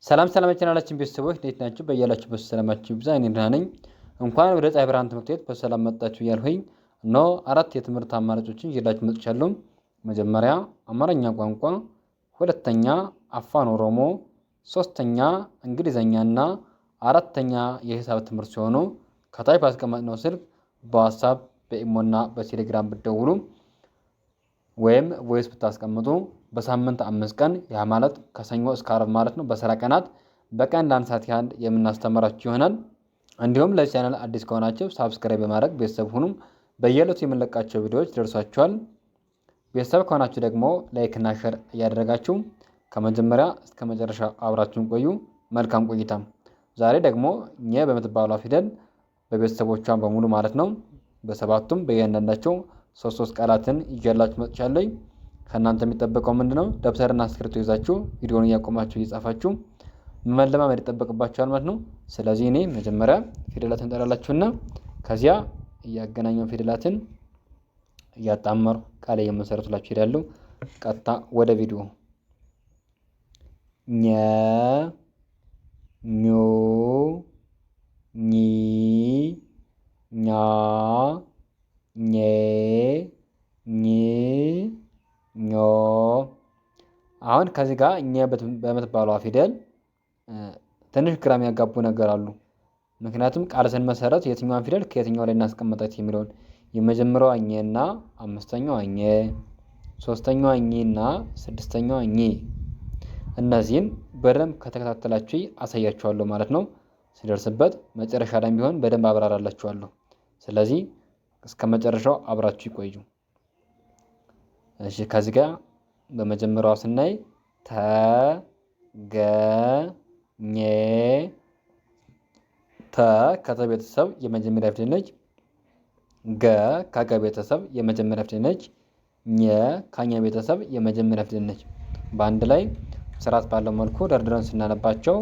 ሰላም የቻናላችን ቤተሰቦች እንዴት ናችሁ? በያላችሁበት ሰላማችሁ ይብዛ። እኔ ደህና ነኝ። እንኳን ወደ ፀሐይ ብርሃን ትምህርት ቤት በሰላም መጣችሁ እያልኩኝ እነሆ 4 የትምህርት አማራጮችን ይዤላችሁ መጥቻለሁ። መጀመሪያ አማርኛ ቋንቋ፣ ሁለተኛ አፋን ኦሮሞ፣ ሶስተኛ እንግሊዘኛና አራተኛ የሂሳብ ትምህርት ሲሆኑ ከታች ባስቀመጥነው ስልክ በዋትስአፕ በኢሞና በቴሌግራም ብትደውሉ ወይም ቮይስ ብታስቀምጡ በሳምንት 5 ቀን ያ ማለት ከሰኞ እስከ ዓርብ ማለት ነው በስራ ቀናት በቀን ለአንድ ሰዓት ያህል የምናስተምራችሁ ይሆናል። እንዲሁም ለዚህ ቻናል አዲስ ከሆናችሁ ሳብስክራይብ በማድረግ ቤተሰብ ሁኑ። በየዕለቱ የምንለቃቸው ቪዲዮዎች ደርሷችኋል። ቤተሰብ ከሆናችሁ ደግሞ ላይክ እና ሼር እያደረጋችሁ ከመጀመሪያ እስከ መጨረሻ አብራችሁን ቆዩ። መልካም ቆይታ። ዛሬ ደግሞ ኘ በምትባለው ፊደል በቤተሰቦቿ በሙሉ ማለት ነው በሰባቱም በእያንዳንዳቸው ሶስት ቃላትን ይዤላችሁ መጥቻለሁ። ከእናንተ የሚጠበቀው ምንድነው? ደብተርና እስክሪብቶ ይዛችሁ ቪዲዮውን እያቆማችሁ እየጻፋችሁ መለማመድ ይጠበቅባችኋል ማለት ነው። ስለዚህ እኔ መጀመሪያ ፊደላትን እንጠራላችሁና ከዚያ እያገናኘው ፊደላትን እያጣመሩ ቃል እየመሰረቱላችሁ ይሄዳሉ። ቀጥታ ወደ ቪዲዮ። ኘ ኞ ኚ ኛ ኜ ኝ ኞ። አሁን ከዚህ ጋር እኛ በምትባለው ፊደል ትንሽ ግራ የሚያጋቡ ነገር አሉ። ምክንያቱም ቃል ስንመሰረት የትኛዋን ፊደል ከየትኛው ላይ እናስቀምጣት የሚለውን የመጀመሪያዋ ኘ እና አምስተኛዋ ኘ፣ ሶስተኛዋ ኝ እና ስድስተኛዋ ኝ፣ እነዚህን በደንብ ከተከታተላችሁ አሳያችኋለሁ ማለት ነው። ሲደርስበት መጨረሻ ላይ ቢሆን በደንብ አብራራላችኋለሁ። ስለዚህ እስከ መጨረሻው አብራችሁ ይቆዩ። እሺ ከዚህ ጋር በመጀመሪያው ስናይ ተ ገ ኘ። ተ ከተ ቤተሰብ የመጀመሪያ ፊደል ነች። ገ ከገ ቤተሰብ የመጀመሪያ ፊደል ነች። ኘ ከኘ ቤተሰብ የመጀመሪያ ፊደል ነች። በአንድ ላይ ስርዓት ባለው መልኩ ደርድረን ስናነባቸው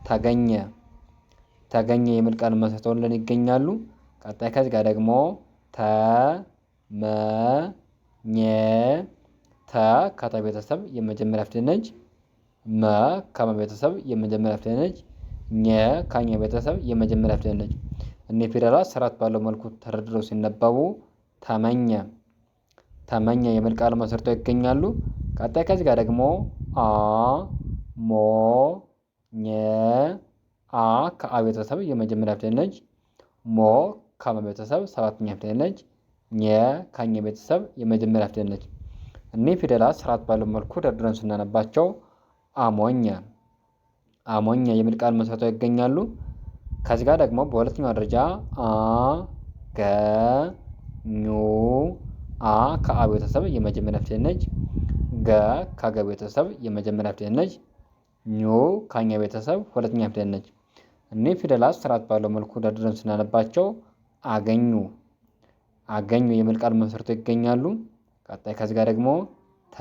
ተገኘ ተገኘ የሚል ቃል መስርተውልን ይገኛሉ። ቀጣይ ከዚህ ጋር ደግሞ ተ መ ኘ። ተ ከተ ቤተሰብ የመጀመሪያ ፊደል ነች። መ ከመ ቤተሰብ የመጀመሪያ ፊደል ነች። ኘ ከኘ ቤተሰብ የመጀመሪያ ፊደል ነች። እኒህ ፊደላት ስርዓት ባለው መልኩ ተደርድረው ሲነበቡ ተመኘ ተመኘ የሚል ቃል መስርተው ይገኛሉ። ቀጣይ ከዚህ ጋር ደግሞ አ ሞ ኘ። አ ከአ ቤተሰብ የመጀመሪያ ፊደል ነች። ሞ ከመ ቤተሰብ ሰባተኛ ፊደል ነች። ኘ ከኘ ቤተሰብ የመጀመሪያ ፊደል ነች። እኒህ ፊደላት ስርዓት ባለው መልኩ ደርድረን ስናነባቸው አሞኘ አሞኘ የሚል ቃል መስርተው ይገኛሉ። ከዚህ ጋር ደግሞ በሁለተኛው ደረጃ አ ገ ኙ። አ ከአ ቤተሰብ የመጀመሪያ ፊደል ነች። ገ ከገ ቤተሰብ የመጀመሪያ ፊደል ነች። ኙ ከኘ ቤተሰብ ሁለተኛ ፊደል ነች። እኒህ ፊደላት ስርዓት ባለው መልኩ ደርድረን ስናነባቸው አገኙ አገኙ የሚል ቃል መስርተው ይገኛሉ። ቀጣይ ከዚህ ጋር ደግሞ ተ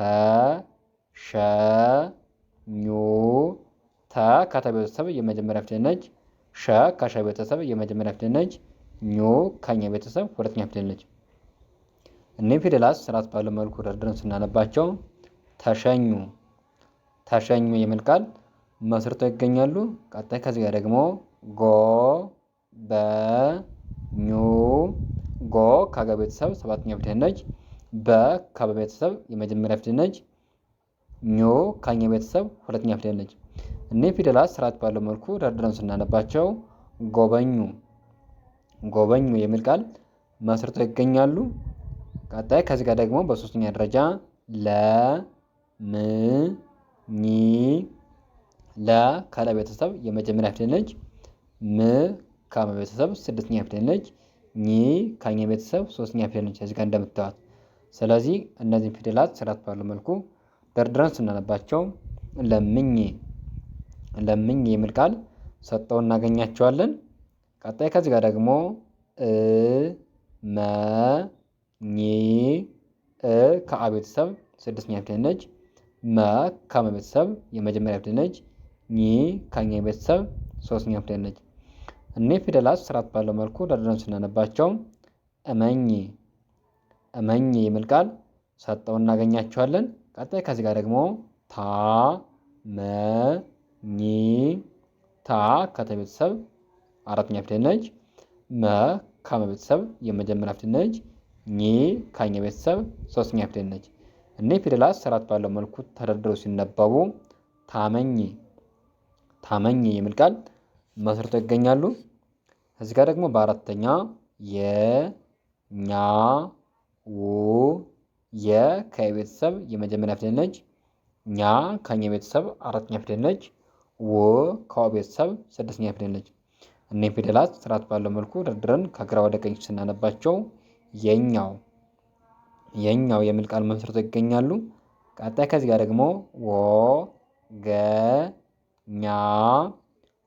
ሸ ኙ። ተ ከተ ቤተሰብ የመጀመሪያ ፊደል ነች። ሸ ከሸ ቤተሰብ የመጀመሪያ ፊደል ነች። ኙ ከኘ ቤተሰብ ሁለተኛ ፊደል ነች። እኒህ ፊደላት ስርዓት ባለው መልኩ ደርድረን ስናነባቸው ተሸኙ ተሸኙ የሚል ቃል መስርተው ይገኛሉ። ቀጣይ ከዚህ ጋር ደግሞ ጎ በ ኙ። ጎ ከገ ቤተሰብ ሰባተኛ ፊደል ነች። በ ከበ ቤተሰብ የመጀመሪያ ፊደል ነች። ኙ ከኘ ቤተሰብ ሁለተኛ ፊደል ነች። እኒህ ፊደላት ስርዓት ባለው መልኩ ደርድረን ስናነባቸው ጎበኙ ጎበኙ የሚል ቃል መስርተው ይገኛሉ። ቀጣይ ከዚህ ጋር ደግሞ በሶስተኛ ደረጃ ለ ም ኝ። ለ ከለ ቤተሰብ የመጀመሪያ ፊደል ነች። ም ከመ ቤተሰብ ስድስተኛ ፊደል ነች። ኝ ከኘ ቤተሰብ ሶስተኛ ፊደል ነች እዚህ ጋር እንደምታዩት። ስለዚህ እነዚህን ፊደላት ስርዓት ባለው መልኩ ደርድረን ስናነባቸው ለምኝ ለምኝ የሚል ቃል ሰጠው እናገኛቸዋለን። ቀጣይ ከዚህ ጋር ደግሞ እ መ ኝ። እ ከአ ቤተሰብ ስድስተኛ ፊደል ነች። መ ከመ ቤተሰብ የመጀመሪያ ፊደል ነች። ኝ ከኘ ቤተሰብ ሶስተኛ ፊደል ነች። እኒህ ፊደላት ስርዓት ባለው መልኩ ደርድረን ስናነባቸው እመኝ እመኝ የሚል ቃል ሰጠው እናገኛቸዋለን። ቀጣይ ከዚህ ጋር ደግሞ ታ መ ኝ ታ ከተ ቤተሰብ አራተኛ ፊደል ነች። መ ከመ ቤተሰብ የመጀመሪያ ፊደል ነች። ኝ ከኘ ቤተሰብ ሶስተኛ ፊደል ነች። እነዚህ ፊደላት ስርዓት ባለው መልኩ ተደርድረው ሲነበቡ ታመኝ ታመኝ የሚል ቃል መስርተው ይገኛሉ። እዚህ ጋር ደግሞ በአራተኛ የ ኛ ው የ ከቤተሰብ የመጀመሪያ ፊደል ነች። ኛ ከኘ ቤተሰብ አራተኛ ፊደል ነች። ው ከወ ቤተሰብ ስድስተኛ ፊደል ነች። እነዚህ ፊደላት ስርዓት ባለው መልኩ ደርድረን ከግራ ወደ ቀኝ ስናነባቸው የኛው የሚል ቃል መስርተው ይገኛሉ። ቀጣይ ከዚህ ጋር ደግሞ ወ ገ ኛ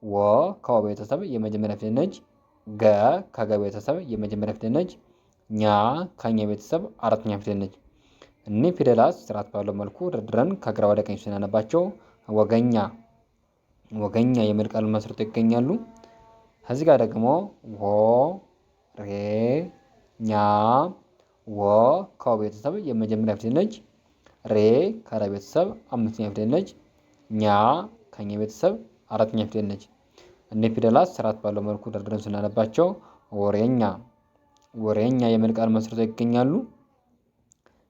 ወ ከወ ቤተሰብ የመጀመሪያ ፊደል ነች። ገ ከገ ቤተሰብ የመጀመሪያ ፊደል ነች። ኛ ከኘ ቤተሰብ አራተኛ ፊደል ነች። እኒህ ፊደላት ስርዓት ባለው መልኩ ደርድረን ከግራ ወደ ቀኝ ስናነባቸው ወገኛ የሚል ቃል መስርተው ይገኛሉ። ከዚህ ጋር ደግሞ ወ ሬ ኛ ወ ከወ ቤተሰብ የመጀመሪያ ፊደል ነች። ሬ ከረ ቤተሰብ አምስተኛ ፊደል ነች። ኛ ከኘ ቤተሰብ አራተኛ ፊደል ነች። እኒህ ፊደላት ስርዓት ባለው መልኩ ደርድረን ስናነባቸው ወሬኛ የሚል ቃል መስርተው ይገኛሉ።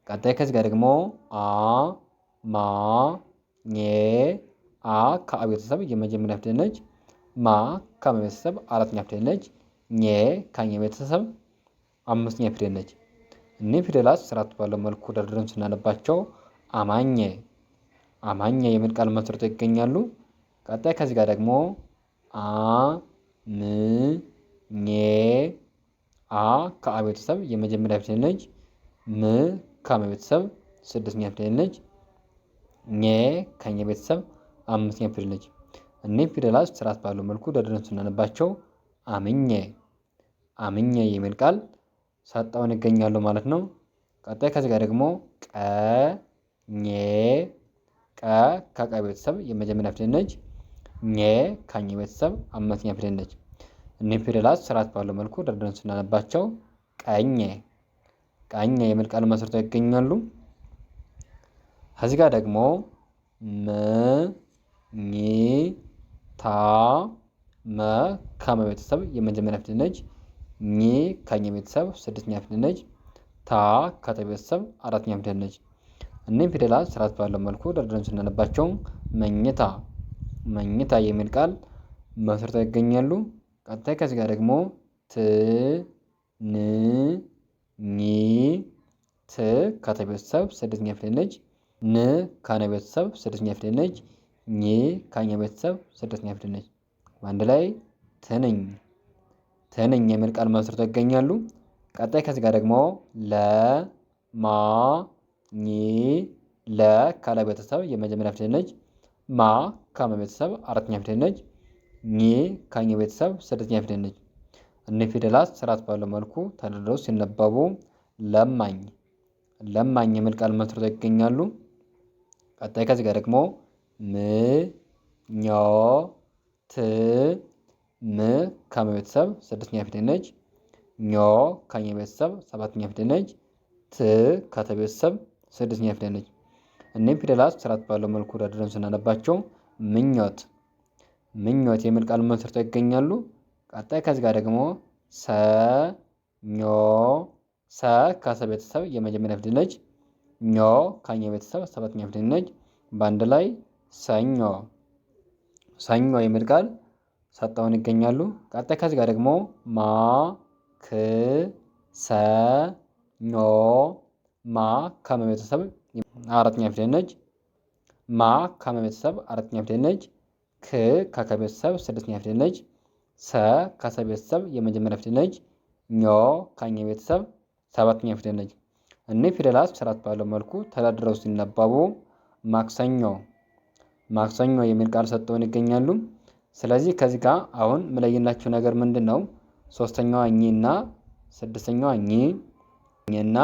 ቀጣይ ከዚህ ጋር ደግሞ አ ማ ኘ አ ከአ ቤተሰብ የመጀመሪያ ፊደል ነች። ማ ከመ ቤተሰብ አራተኛ ፊደል ነች። ኘ ከኘ ቤተሰብ አምስተኛ ፊደል ነች። እኒህ ፊደላት ስርዓት ባለው መልኩ ደርድረን ስናነባቸው አማኘ የሚል ቃል መስርተው ይገኛሉ። ቀጣይ ከዚህ ጋር ደግሞ አ ም ኘ አ ከአ ቤተሰብ የመጀመሪያ ፊደል ነች። ም ከመ ቤተሰብ ስድስተኛ ፊደል ነች። ኘ ከኘ ቤተሰብ አምስተኛ ፊደል ነች። እኒህ ፊደላት ስርዓት ባለው መልኩ ደርድረን ስናነባቸው አምኘ የሚል ቃል ሰጠውን ይገኛሉ ማለት ነው። ቀጣይ ከዚህ ጋር ደግሞ ቀ ኘ ቀ ከቀ ቤተሰብ የመጀመሪያ ፊደል ነች። ኘ ከኘ ቤተሰብ አምስተኛ ፊደል ነች። እኒህ ፊደላት ስርዓት ባለው መልኩ ደርድረን ስናነባቸው ቀኘ የሚል ቃል መስርተው ይገኛሉ። ከዚህ ጋር ደግሞ ም ኝ ታ መ ከመ ቤተሰብ የመጀመሪያ ፊደል ነች። ኝ ከኘ ቤተሰብ ስድስተኛ ፊደል ነች። ታ ከተ ቤተሰብ አራተኛ ፊደል ነች። እኒህም ፊደላት ስርዓት ባለው መልኩ ደርድረን ስናነባቸው መኝታ የሚል ቃል መስርተው ይገኛሉ። ቀጣይ ከዚህ ጋር ደግሞ ት ን ኝ ት ከተ ቤተሰብ ስድስተኛ ፊደል ነች። ን ከነ ቤተሰብ ስድስተኛ ፊደል ነች። ኝ ከኘ ቤተሰብ ስድስተኛ ፊደል ነች። በአንድ ላይ ትንኝ የሚል ቃል መስርተው ይገኛሉ። ቀጣይ ከዚህ ጋር ደግሞ ለ ማ ኝ ለ ካለ ቤተሰብ የመጀመሪያ ፊደል ነች። ማ ከመ ቤተሰብ አራተኛ ፊደል ነች። ኝ ከኘ ቤተሰብ ስድስተኛ ፊደል ነች። እኒህ ፊደላት ስርዓት ባለው መልኩ ተደርድረው ሲነበቡ ለማኝ የሚል ቃል መስርተው ይገኛሉ። ቀጣይ ከዚህ ጋር ደግሞ ም ኞ ት ም ከመ ቤተሰብ ስድስተኛ ፊደል ነች። ኞ ከኘ ቤተሰብ ሰባተኛ ፊደል ነች። ት ከተ ቤተሰብ ስድስተኛ ፊደል ነች። እኒህም ፊደላት ስርዓት ባለው መልኩ ደርድረን ስናነባቸው ምኞት የሚል ቃል መስርተው ይገኛሉ። ቀጣይ ከዚህ ጋር ደግሞ ሰ ኞ ሰ ከሰ ቤተሰብ የመጀመሪያ ፊደል ነች። ኞ ከኘ ቤተሰብ ሰባተኛ ፊደል ነች። በአንድ ላይ ሰኞ የሚል ቃል ሰጠውን ይገኛሉ። ቀጣይ ከዚህ ጋር ደግሞ ማ ክ ሰ ኞ ማ ከመ ቤተሰብ አራተኛ ፊደል ነች። ማ ከመ ቤተሰብ አራተኛ ፊደል ነች። ክ ከከ ቤተሰብ ስድስተኛ ፊደል ነች። ሰ ከሰ ቤተሰብ የመጀመሪያ ፊደል ነች። ኞ ከኘ ቤተሰብ ሰባተኛ ፊደል ነች። እኒህ ፊደላት ስርዓት ባለው መልኩ ተደርድረው ሲነበቡ ማክሰኞ የሚል ቃል ሰጠውን ይገኛሉ። ስለዚህ ከዚህ ጋር አሁን የምለይላችሁ ነገር ምንድን ነው? ሶስተኛዋ ኝ እና ስድስተኛዋ ኝ እና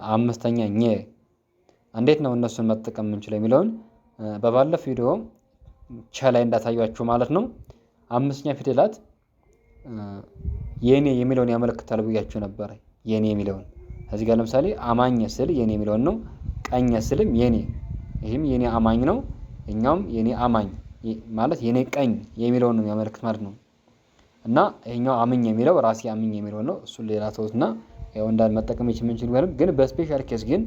አምስተኛ ኘ እንዴት ነው እነሱን መጠቀም የምንችለው የሚለውን በባለፈው ቪዲዮ ቸ ላይ እንዳሳያችሁ ማለት ነው። አምስተኛ ፊደላት የኔ የሚለውን ያመለክታል ብያችሁ ነበረ። የኔ የሚለውን እዚህ ጋር ለምሳሌ አማኝ ስል የኔ የሚለውን ነው። ቀኝ ስልም የኔ፣ ይህም የኔ አማኝ ነው። እኛውም የኔ አማኝ ማለት የኔ ቀኝ የሚለውን ነው የሚያመለክት ማለት ነው። እና ይሄኛው አምኝ የሚለው ራሴ አምኝ የሚለው ነው። እሱን ሌላ ተውትና ያው እንዳል መጠቀም የምንችል ቢሆንም ግን በስፔሻል ኬስ ግን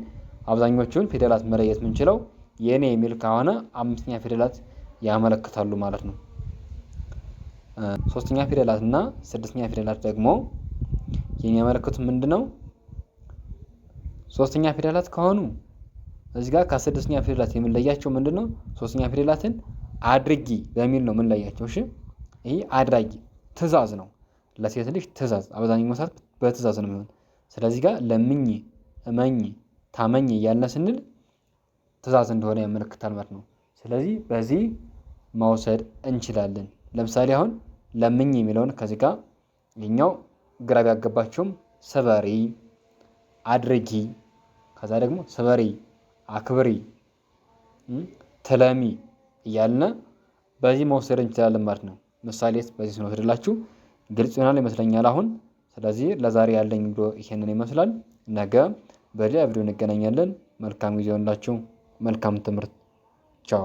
አብዛኞቹን ፊደላት መለየት የምንችለው የኔ የሚል ከሆነ አምስተኛ ፊደላት ያመለክታሉ ማለት ነው። ሶስተኛ ፊደላት እና ስድስተኛ ፊደላት ደግሞ የሚያመለክቱት ምንድነው? ሶስተኛ ፊደላት ከሆኑ እዚህ ጋር ከስድስተኛ ፊደላት የምንለያቸው ምንድነው? ሶስተኛ ፊደላትን አድርጊ በሚል ነው የምንለያቸው። እሺ ይሄ አድራጊ ትእዛዝ ነው። ለሴት ልጅ ትእዛዝ አብዛኛው ሰዓት በትእዛዝ ነው የሚሆን። ስለዚህ ጋር ለምኝ፣ እመኝ፣ ታመኝ እያልን ስንል ትእዛዝ እንደሆነ ያመለክታል ማለት ነው። ስለዚህ በዚህ መውሰድ እንችላለን። ለምሳሌ አሁን ለምኝ የሚለውን ከዚህ ጋር ይኸኛው ግራ ቢያጋባችሁም ስበሪ፣ አድርጊ፣ ከዛ ደግሞ ስበሪ፣ አክብሪ፣ ትለሚ እያልን በዚህ መውሰድ እንችላለን ማለት ነው። ምሳሌ በዚህ ስንወስድላችሁ ግልጽ ይሆናል ይመስለኛል አሁን። ስለዚህ ለዛሬ ያለኝ ቪዲዮ ይሄንን ይመስላል። ነገ በሌላ ቪዲዮ እንገናኛለን። መልካም ጊዜ ይሁንላችሁ። መልካም ትምህርት። ቻው